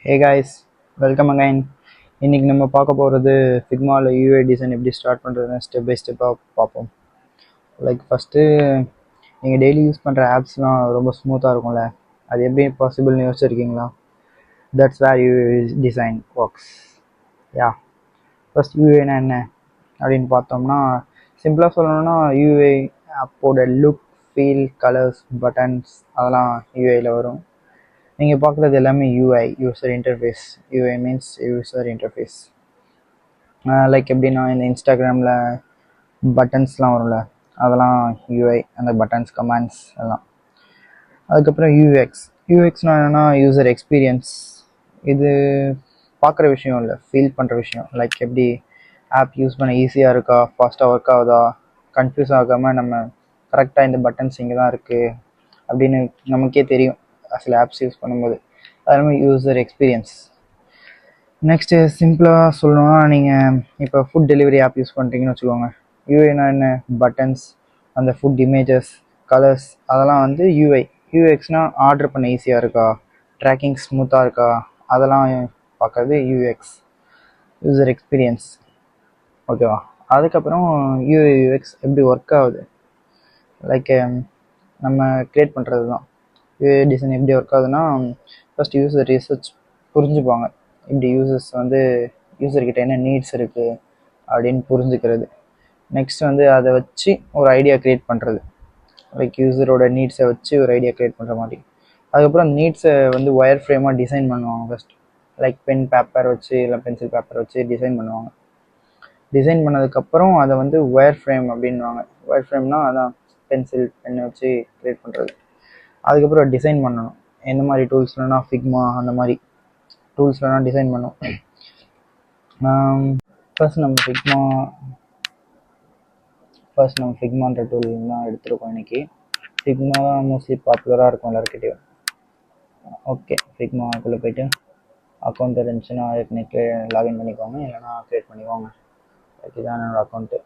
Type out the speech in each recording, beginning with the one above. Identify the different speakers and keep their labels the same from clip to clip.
Speaker 1: Hey guys, welcome again. இன்னைக்கு நம்ம பார்க்க போகிறது ஃபிக்மாவில் யூஐ டிசைன் எப்படி ஸ்டார்ட் பண்ணுறதுன்னு ஸ்டெப் பை ஸ்டெப்பாக பார்ப்போம். லைக் ஃபஸ்ட்டு நீங்கள் டெய்லி யூஸ் பண்ணுற ஆப்ஸ்லாம் ரொம்ப ஸ்மூத்தாக இருக்கும்ல, அது எப்படி பாசிபிள்னு யோசிச்சிருக்கீங்களா? That's where UI design works. Yeah, first யூஐனா என்ன அப்படின்னு பார்த்தோம்னா, சிம்பிளாக சொல்லணும்னா யூஐ ஆப்போட லுக், ஃபீல், கலர்ஸ், பட்டன்ஸ் அதெல்லாம் யூஐயில் வரும். நீங்கள் பார்க்குறது எல்லாமே UI, user interface. UI means user interface. Like எப்படின்னா இந்த இன்ஸ்டாகிராமில் பட்டன்ஸ்லாம் வரும்ல, அதெல்லாம் யூஐ, அந்த பட்டன்ஸ், கமெண்ட்ஸ் எல்லாம். அதுக்கப்புறம் யூஎக்ஸ்னால் என்னென்னா யூசர் எக்ஸ்பீரியன்ஸ். இது பார்க்குற விஷயம் இல்லை, ஃபீல் பண்ணுற விஷயம். லைக் எப்படி ஆப் யூஸ் பண்ண ஈஸியாக இருக்கா, ஃபாஸ்ட்டாக ஒர்க் ஆகுதா, கன்ஃபியூஸ் ஆகாமல் நம்ம கரெக்டாக இந்த பட்டன்ஸ் இங்கே தான் இருக்குது அப்படின்னு நமக்கே தெரியும் சில ஆப்ஸ் யூஸ் பண்ணும்போது. அது மாதிரி யூசர் எக்ஸ்பீரியன்ஸ். நெக்ஸ்ட்டு சிம்பிளாக சொல்லணும்னா, நீங்கள் இப்போ ஃபுட் டெலிவரி ஆப் யூஸ் பண்ணுறீங்கன்னு வச்சுக்கோங்க. யூஐனா என்ன? பட்டன்ஸ், அந்த ஃபுட் இமேஜஸ், கலர்ஸ் அதெல்லாம் வந்து யூஐ. யூஎக்ஸ்னால் ஆர்டர் பண்ண ஈஸியாக இருக்கா, ட்ராக்கிங் ஸ்மூத்தாக இருக்கா, அதெல்லாம் பார்க்குறது யூஎக்ஸ், யூசர் எக்ஸ்பீரியன்ஸ். ஓகேவா? அதுக்கப்புறம் யூஐ யூஎக்ஸ் எப்படி ஒர்க் ஆகுது, லைக் நம்ம க்ரியேட் பண்ணுறது தான். யூஐ டிசைன் எப்படி ஒர்க் ஆகுதுன்னா, ஃபஸ்ட் யூசர் ரிசர்ச் புரிஞ்சுப்பாங்க. இப்படி யூசர்ஸ் வந்து யூசர்கிட்ட என்ன நீட்ஸ் இருக்குது அப்படின்னு புரிஞ்சுக்கிறது. நெக்ஸ்ட் வந்து அதை வச்சு ஒரு ஐடியா க்ரியேட் பண்ணுறது. லைக் யூசரோட நீட்ஸை வச்சு ஒரு ஐடியா க்ரியேட் பண்ணுற மாதிரி. அதுக்கப்புறம் நீட்ஸை வந்து ஒயர் ஃப்ரேமாக டிசைன் பண்ணுவாங்க ஃபஸ்ட். லைக் பென் பேப்பர் வச்சு இல்லை பென்சில் பேப்பர் வச்சு டிசைன் பண்ணுவாங்க. டிசைன் பண்ணதுக்கப்புறம் அதை வந்து ஒயர் ஃப்ரேம் அப்படின்வாங்க. ஒயர் ஃப்ரேம்னா அதான் பென்சில் பென்னை வச்சு க்ரியேட் பண்ணுறது. அதுக்கப்புறம் டிசைன் பண்ணணும். எந்த மாதிரி டூல்ஸ்லனா ஃபிக்மா அந்த மாதிரி டூல்ஸ்லாம் டிசைன் பண்ணும். ஃபர்ஸ்ட் நம்ம ஃபிக்மான்ற டூல் தான் எடுத்துருக்கோம் இன்றைக்கி. ஃபிக்மா தான் மோஸ்ட்லி பாப்புலராக இருக்கும் எல்லாருக்கிட்டையும். ஓகே, ஃபிக்மாக்குள்ளே போய்ட்டு அக்கௌண்ட் இருந்துச்சுன்னா அதுக்கு லாகின் பண்ணிக்கோங்க, இல்லைனா க்ரியேட் பண்ணிக்கோங்க. இதுதான் என்னோடய அக்கௌண்ட்டு.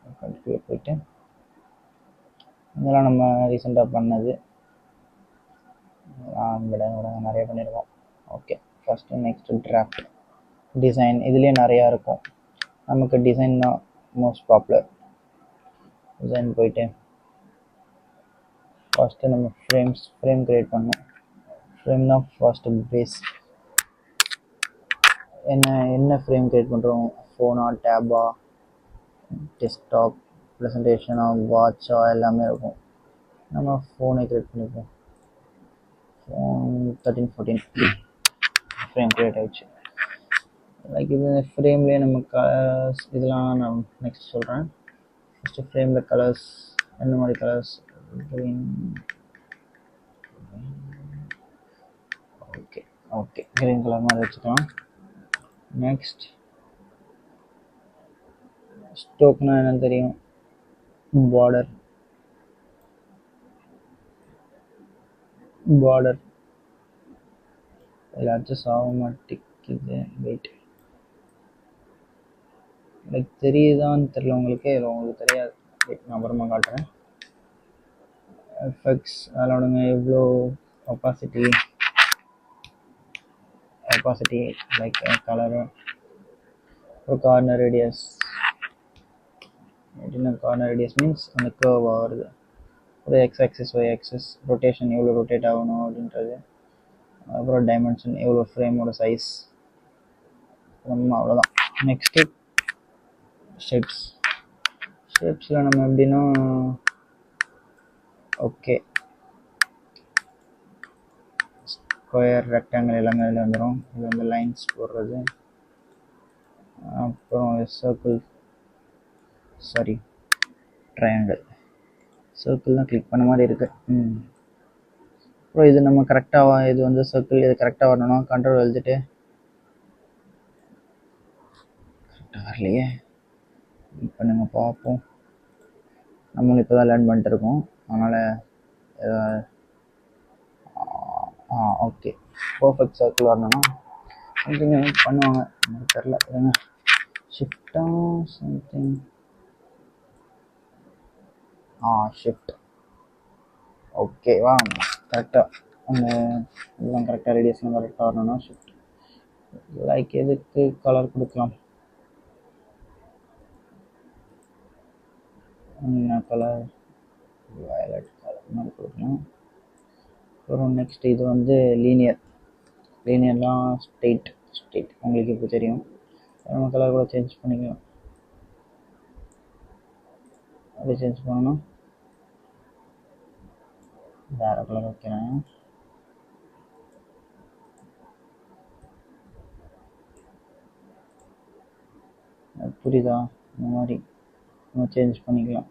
Speaker 1: அக்கௌண்ட்டுக்குள்ளே போய்ட்டு இதெல்லாம் நம்ம ரீசெண்டாக பண்ணது, நிறைய பண்ணியிருக்கோம். Okay, first next draft design. இதுலேயே நிறையா இருக்கும். நமக்கு டிசைன் தான் மோஸ்ட் பாப்புலர். டிசைன் போயிட்டு ஃபஸ்ட்டு நம்ம ஃப்ரேம் க்ரியேட் பண்ணோம். ஃப்ரேம் தான் ஃபஸ்ட்டு பேஸ். என்ன ஃப்ரேம் க்ரியேட் பண்ணுறோம்? ஃபோனா, டேபா, டெஸ்க்டாப், ப்ரெசன்டேஷனா, வாட்சா எல்லாமே இருக்கும். நம்ம ஃபோனை க்ரியேட் பண்ணிப்போம். ஃபோன் 13-14 ஃப்ரேம் க்ரியேட் ஆகிடுச்சு. லைக் இது ஃப்ரேம்லேயே நம்ம கலர்ஸ் இதெல்லாம் நான் நெக்ஸ்ட் சொல்கிறேன். ஃபஸ்ட்டு ஃப்ரேமில் கலர்ஸ், என்ன மாதிரி colours? Green. Okay green colour மாதிரி வச்சுக்கலாம். நெக்ஸ்ட் ஸ்டோக்னா என்னன்னு தெரியும்? பார்டர் எல்லாச்சும் ஆட்டோமேட்டிக்குது. வெயிட், லைக் தெரியுதான்னு தெரியல உங்களுக்கு, இல்லை உங்களுக்கு தெரியாது. வெயிட், நான் அப்புறமா காட்டுறேன். எஃபெக்ட்ஸ் அதோடங்க எவ்வளோ ஒப்பாசிட்டி, லைக் கலரு. ஒரு கார்னர் ரேடியஸ். என்ன கார்னர் ரேடியஸ் மீன்ஸ் அந்த கர்வாக வருது. ஒரு X axis, Y axis, rotation எவ்வளோ ரொட்டேட் ஆகணும் அப்படின்றது. அப்புறம் டைமென்ஷன் எவ்வளோ, ஃப்ரேமோட சைஸ். அவ்வளோதான். நெக்ஸ்ட்டு ஷேப்ஸில் நம்ம எப்படின்னா, ஓகே ஸ்கொயர், ரெக்டாங்கிள் எல்லாமே அதில் வந்துடும். இது வந்து லைன்ஸ் போடுறது. அப்புறம் ட்ரையாங்கிள். சர்க்கிள் தான் கிளிக் பண்ண மாதிரி இருக்குது. அப்புறம் இது நம்ம கரெக்டாக, இது வந்து சர்க்கிள், இது கரெக்டாக வரணும். கண்ட்ரோல் எழுதிட்டு கரெக்டாக வரலையே, இப்போ நம்ம பார்ப்போம். நம்மளும் இப்போ தான் லேர்ன் பண்ணிட்டு இருக்கோம், அதனால் ஓகே பர்ஃபெக்ட் சர்க்கிள் வரணும்னா சம்திங் பண்ணுவாங்க, எனக்கு தெரில. ஷிஃப்டாக சம்திங் ஷிஃப்ட். ஓகேவா, கரெக்டாக அந்த எல்லாம் கரெக்டாக ரேடியஸ்லாம் கரெக்டாக வரணும்னா ஷிஃப்ட். லைக் எதுக்கு கலர் கொடுக்கலாம், என்ன கலர், வயலட் கலர் மாதிரி கொடுக்கலாம். அப்புறம் நெக்ஸ்ட் இது வந்து லீனியர்லாம் ஸ்ட்ரெயிட் உங்களுக்கு இப்போ தெரியும். நம்ம கலர் கூட சேஞ்ச் பண்ணிக்கலாம். அப்படி சேஞ்ச் பண்ணணும், வேறு கலர் வைக்கிறேன். புரியுதா, இந்த மாதிரி நம்ம சேஞ்ச் பண்ணிக்கலாம்.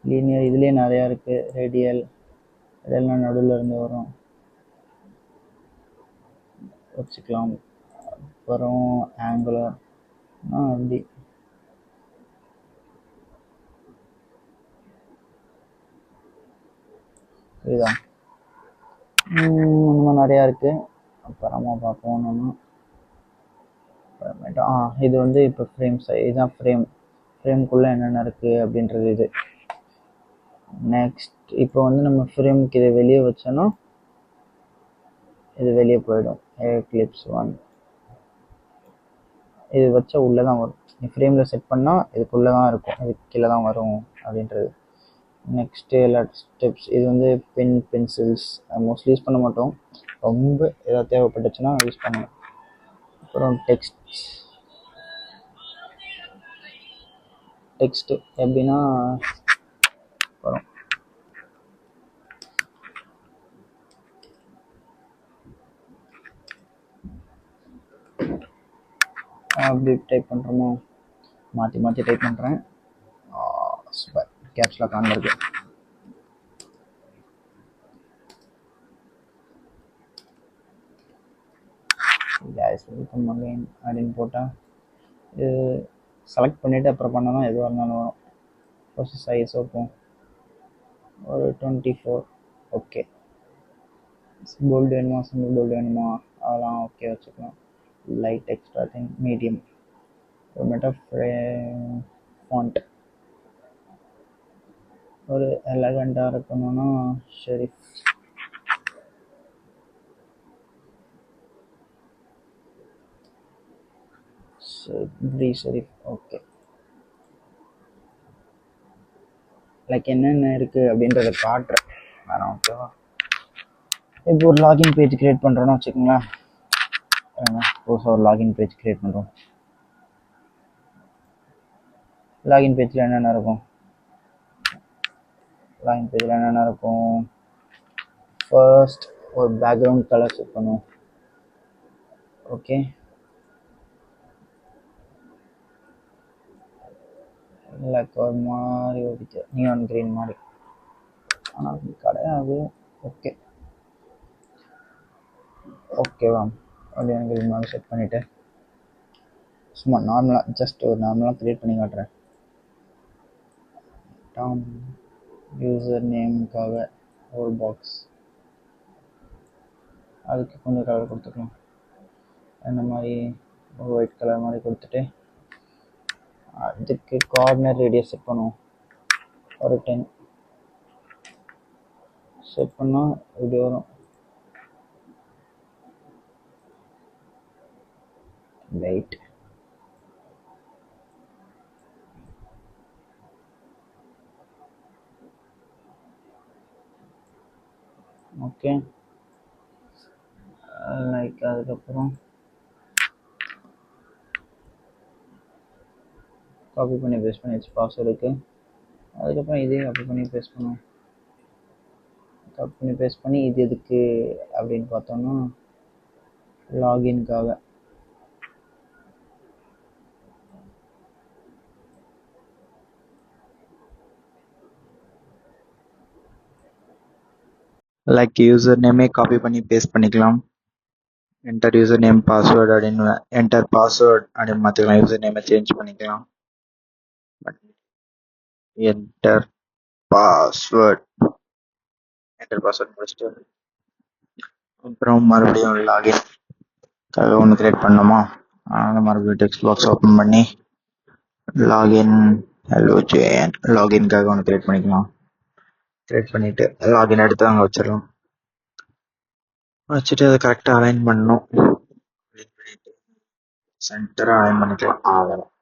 Speaker 1: லீனியர் இதுலேயே நிறையா இருக்குது. ரேடியல்னால் நடுவில் இருந்து வரும், வச்சுக்கலாம். அப்புறம் ஆங்குலர் அப்படி புரியுதா. இந்த மாதிரி நிறையா இருக்குது. அப்புறமா பார்ப்போம் நம்ம. அப்புறமேட்டு இது வந்து இப்போ இதுதான் ஃப்ரேம்குள்ளே என்னென்ன இருக்குது அப்படின்றது இது. நெக்ஸ்ட் இப்போ வந்து நம்ம ஃப்ரேமுக்கு இதை வெளியே வச்சோன்னா இது வெளியே போயிடும். கிளிப்ஸ் 1 இது வச்சா உள்ளே தான் வரும். ஃப்ரேமில் செட் பண்ணால் இதுக்குள்ளே தான் இருக்கும், இது கீழே தான் வரும் அப்படின்றது. நெக்ஸ்ட்டு எல்லா ஸ்டெப்ஸ், இது வந்து பென்சில்ஸ் மோஸ்ட்லி யூஸ் பண்ண மாட்டோம், ரொம்ப ஏதாவது தேவைப்பட்டுச்சுன்னா யூஸ் பண்ணுவோம். அப்புறம் டெக்ஸ்ட்டு எப்படின்னா வரும், அப்படி டைப் பண்ணுறோமோ, மாற்றி டைப் பண்ணுறேன். சூப்பர், கேப்ஸ்லாக் ஆன் இருக்கு. கேஸ் வெல்கம் அகைன் அப்படின்னு போட்டால் இது செலக்ட் பண்ணிவிட்டு அப்புறம் பண்ணலாம், எதுவாக இருந்தாலும் வரும். ஃபஸ்ட்டு சைஸ் வைப்போம், ஒரு 24. ஓகே, போல்டு வேணுமா, சிம்பிள் போல்டு வேணுமா, அதெல்லாம் ஓகே வச்சுக்கலாம். Light extra thing medium. அப்புறமேட்டா ஃபாண்ட் ஒரு எலகண்டாக இருக்கணும்னா ஷெரிஃப். ஷெரிஃப் ஓகே. லைக் என்னென்ன இருக்குது அப்படின்றத காட்டுறேன் வேணாம், ஓகேவா. இப்போ ஒரு லாகின் பேஜ் க்ரியேட் பண்ணுறோன்னா வச்சுக்கோங்களேன். புதுசாக ஒரு லாகின் பேஜ் க்ரியேட் பண்ணுறோம். லாகின் பேஜில் என்னென்ன இருக்கும், ஃபர்ஸ்ட் ஒரு பேக்ரவுண்ட் கலர் செட் பண்ணுவோம். ஓகே, லைக் ஒரு மாதிரி ஒரு நியான் கிரீன் மாதிரி, ஆனால் கிடையாது. ஓகேவா, நியான் கிரீன் மாதிரி செட் பண்ணிவிட்டு சும்மா நார்மலாக ஜஸ்ட் ஒரு நார்மலாக க்ரியேட் பண்ணி காட்டுறேன். யூசர் நேமுக்காக ஒரு பாக்ஸ், அதுக்கு கொஞ்சம் கலர் கொடுத்துக்கலாம். அந்த மாதிரி ஒரு ஒயிட் கலர் மாதிரி கொடுத்துட்டு அதுக்கு கார்னர் ரேடியஸ் செட் பண்ணுவோம், ஒரு 10 செட் பண்ணால் இப்படி வரும். Light okay. லைக் அதுக்கப்புறம் காப்பி பண்ணி பேஸ்ட் பண்ணிடுச்சு பாஸ்வேர்டுக்கு. அதுக்கப்புறம் இதே காப்பி பண்ணி பேஸ்ட் பண்ணுவோம். காப்பி பண்ணி பேஸ்ட் பண்ணி இது எதுக்கு அப்படின்னு பார்த்தோம்னா லாகின்காக. லைக் யூசர் நேமே காப்பி பண்ணி பேஸ்ட் பண்ணிக்கலாம். என்டர் யூசர் நேம் பாஸ்வேர்டு அப்படின்னு என்டர் பாஸ்வேர்டு அப்படின்னு மாற்றிக்கலாம். யூசர் நேமை சேஞ்ச் பண்ணிக்கலாம். என்டர் பாஸ்வேர்ட் முடிச்சுட்டு அப்புறம் மறுபடியும் லாகின் ஒன்று கிரியேட் பண்ணோமா, அதனால் மறுபடியும் டெக்ஸ்ட் பாக்ஸ் ஓப்பன் பண்ணி லாகின் ஹலோ ஜெயன் லாகின்காக ஒன்று கிரியேட் பண்ணிக்கலாம். கிரியேட் பண்ணிவிட்டு லாகின் எடுத்து அங்கே வச்சிடலாம். வச்சுட்டு அதை கரெக்டாக அலைன் பண்ணணும். சென்டராக அலைன் பண்ணிக்கலாம். அவ்வளோதான்.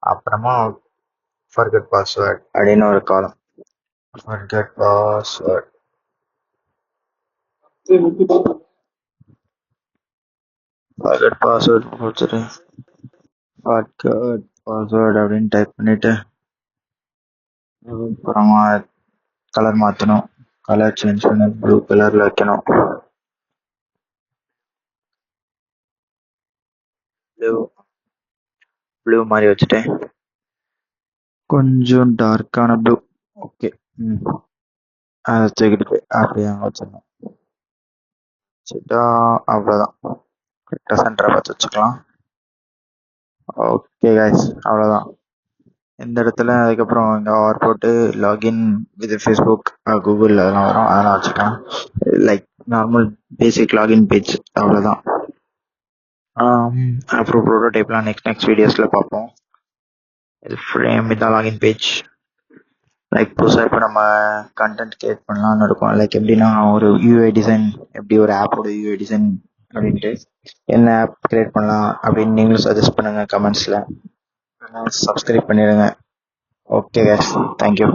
Speaker 1: அப்புறமா ஃபர்கெட் பாஸ்வேர்ட் அப்படின்னு ஒரு காலம். ஃபர்கெட் பாஸ்வேர்ட் கொடுத்துட்டு ஃபர்கெட் பாஸ்வேர்ட் அப்படின்னு டைப் பண்ணிட்டு அப்புறமா கலர் மாற்றணும். கலர் சேஞ்ச் பண்ணி ப்ளூ கலரில் வைக்கணும். ப்ளூ மாதிரி வச்சுட்டேன். கொஞ்சம் டார்க்கான ப்ளூ. ஓகே. அதை தூக்கிட்டு போய் அப்படியே அங்கே வச்சிடணும். வச்சுட்டா அவ்வளோதான். கரெக்டாக சென்டரை பார்த்து வச்சுக்கலாம். ஓகே கைஸ், அவ்வளோதான். இந்த இடத்துல அதுக்கப்புறம் இங்கே ஆர் போட்டு லாகின் வித் ஃபேஸ்புக் கூகுள் அதெல்லாம் வரும், அதெல்லாம் வச்சுக்கலாம். லைக் நார்மல் பேசிக் லாகின் பேஜ், அவ்வளோதான். அப்புறம் ப்ரோட்டோடைப்லாம் நெக்ஸ்ட் வீடியோஸில் பார்ப்போம். இது ஃப்ரேம் இதான் லாகின் பேஜ். லைக் புதுசாக இப்போ நம்ம கண்டென்ட் கிரியேட் பண்ணலாம்னு இருக்கோம். லைக் எப்படின்னா ஒரு யூஐ டிசைன், எப்படி ஒரு ஆப்போட யூஐ டிசைன் அப்படின்ட்டு என்ன ஆப் கிரியேட் பண்ணலாம் அப்படின்னு நீங்களும் சஜஸ்ட் பண்ணுங்கள் கமெண்ட்ஸில். சப்ஸ்கிரைப் பண்ணிடுங்க. Okay guys, thank you.